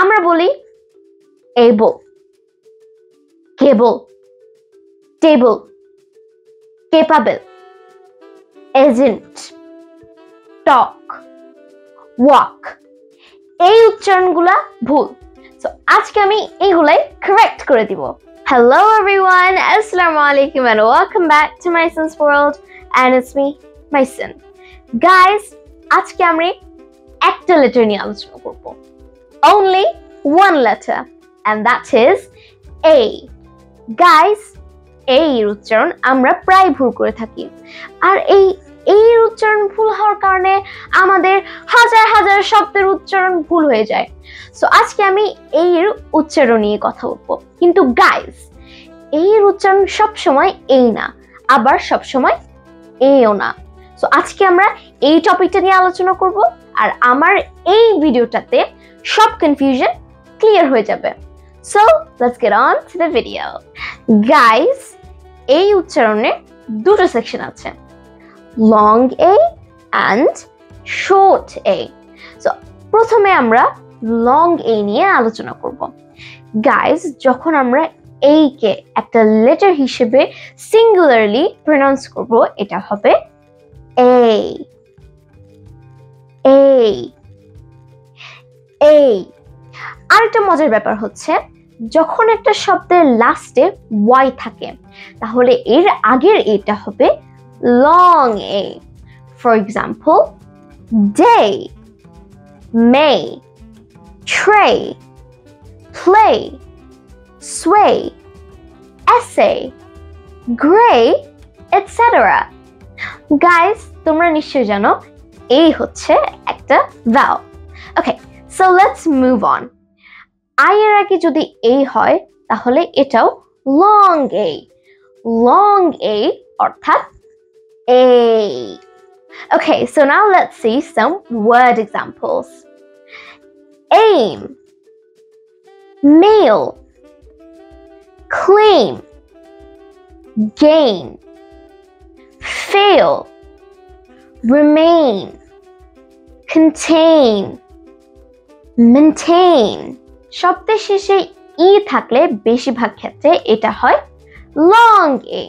আমরা বলি able, cable, table, capable, agent, talk, walk. এই উচ্চারণগুলা ভুল। সো আজকে আমি এইগুলাই কারেক্ট করে দিব। Hello everyone, assalamu alaikum and welcome back to Maisuns world and it's me, Maisun. Guys, আজকে আমরা একটা লেটার নিয়ে আলোচনা করব। Only one letter and that is A. Guys, এই উচ্চারণ আমরা প্রায় ভুল করে থাকি। আর এই উচ্চারণ ভুল হওয়ার কারণে আমাদের হাজার হাজার শব্দের উচ্চারণ ভুল হয়ে যায়। সো আজকে আমি এর উচ্চারণ নিয়ে কথা বলবো। কিন্তু গাইস, এর উচ্চারণ সব সময় এই না, আবার সব সময় এইও না। সো আজকে আমরা এই টপিকটা নিয়ে আলোচনা করব আর আমার এই ভিডিওটাতে সব কনফিউশন ক্লিয়ার হয়ে যাবে। So let's get on to the video. Guys, এই উচ্চারণে দুটো সেকশন আছে, long A and short a. So প্রথমে আমরা লং এ নিয়ে আলোচনা করব। গাইস, যখন আমরা এই কে একটা লেটার হিসেবে সিঙ্গুলারলি প্রনাউন্স করব, এটা হবে a. আরেকটা মজার ব্যাপার হচ্ছে, যখন একটা শব্দের লাস্টে y থাকে তাহলে এর আগের এটা হবে long a. For example, day, may, tray, play, sway, essay, gray, etc. Guys, তোমরা নিশ্চয়ই জানো এই হচ্ছে একটা vowel. Okay, so let's move on. I এর আগে যদি a হয় তাহলে এটাও long a. Long a অর্থাৎ A. Okay, so now let's see some word examples. Aim, male, claim, gain, fail, remain, contain, maintain. শব্দের শেষে ই থাকলে বেশিরভাগ ক্ষেত্রে এটা হয় long A.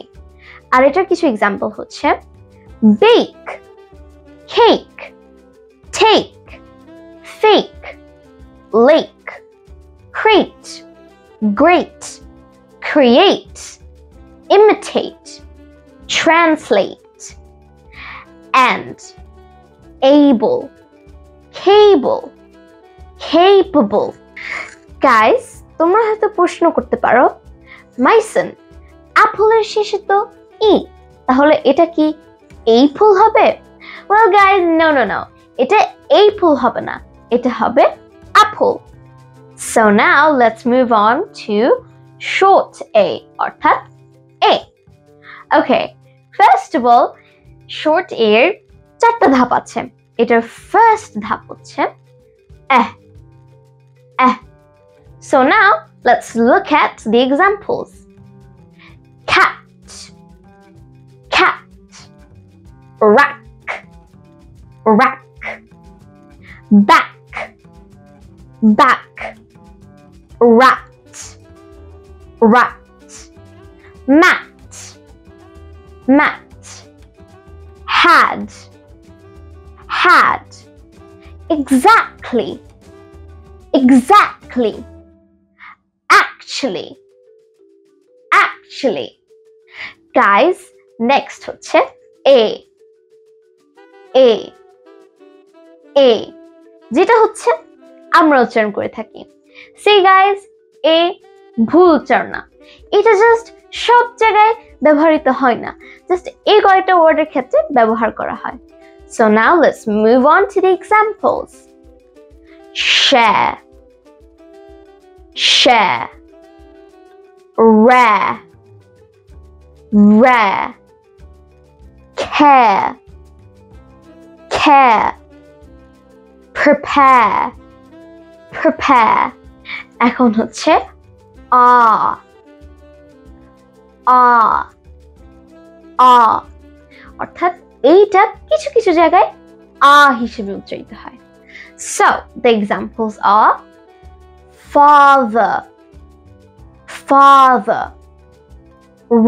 আর এটার কিছু এক্সাম্পল হচ্ছে bake, cake, take, fake, lake, crate, great, create, imitate, translate, and able, cable, capable. Guys, তোমরা হয়তো প্রশ্ন করতে পারো, মাইসন, অ্যাপলের শেষে তো ই, তাহলে এটা কি apple হবে? Well guys, no. এটা apple হবে না, এটা হবে apple. So now let's move on to short a অর্থাৎ a. Okay, first of all, short a এর চারটা ধাপ আছে। এটার ফার্স্ট ধাপ হচ্ছে eh. So now let's look at the examples. Cat, rack, back, rat, mat, had, exactly, actually. Guys, next হচ্ছে a. যেটা হচ্ছে আমরা উচ্চারণ করে থাকি। See guys, a ভুল উচ্চারণ না, এটা জাস্ট সব জায়গায় ব্যবহৃত হয় না, জাস্ট এই কয়েকটা ওয়ার্ডের ক্ষেত্রে ব্যবহার করা হয়। So now let's move on to the examples. Share, rare, care, prepare. এখন হচ্ছে অর্থাৎ এইটা কিছু কিছু জায়গায় হিসেবে উচ্চারিত হয়। So the examples are father, father,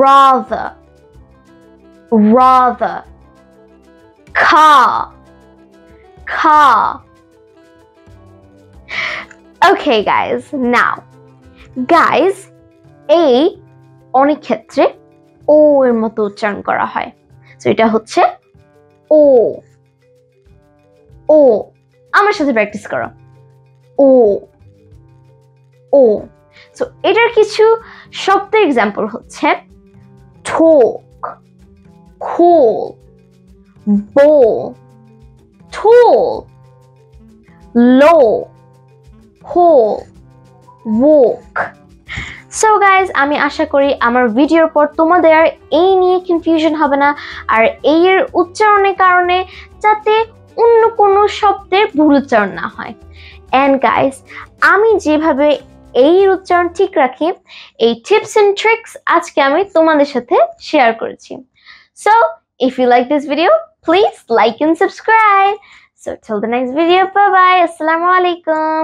rather, rather, car, car. Okay guys, now guys এই অনেক ক্ষেত্রে ও এর মতো উচ্চারণ করা হয়, সো এটা হচ্ছে ও, ও, আমার সাথে প্র্যাকটিস করো, ও, ও। সো এটার কিছু শব্দের এক্সাম্পল হচ্ছে talk, cool, bowl, tool, low, whole, walk. So guys আমি আশা করি আমার ভিডিওর পর তোমাদের আর এই নিয়ে কনফিউশন হবে না, আর এই এর উচ্চারণের কারণে যাতে অন্য কোনো শব্দের ভুল উচ্চারণ না হয়। এন্ড গাইজ আমি যেভাবে এই উচ্চারণ ঠিক রাখি এই টিপস এন্ড ট্রিক্স আজকে আমি তোমাদের সাথে শেয়ার করেছি। So if you like this video please like and subscribe. So till the next video, bye bye, আসসালামু আলাইকুম।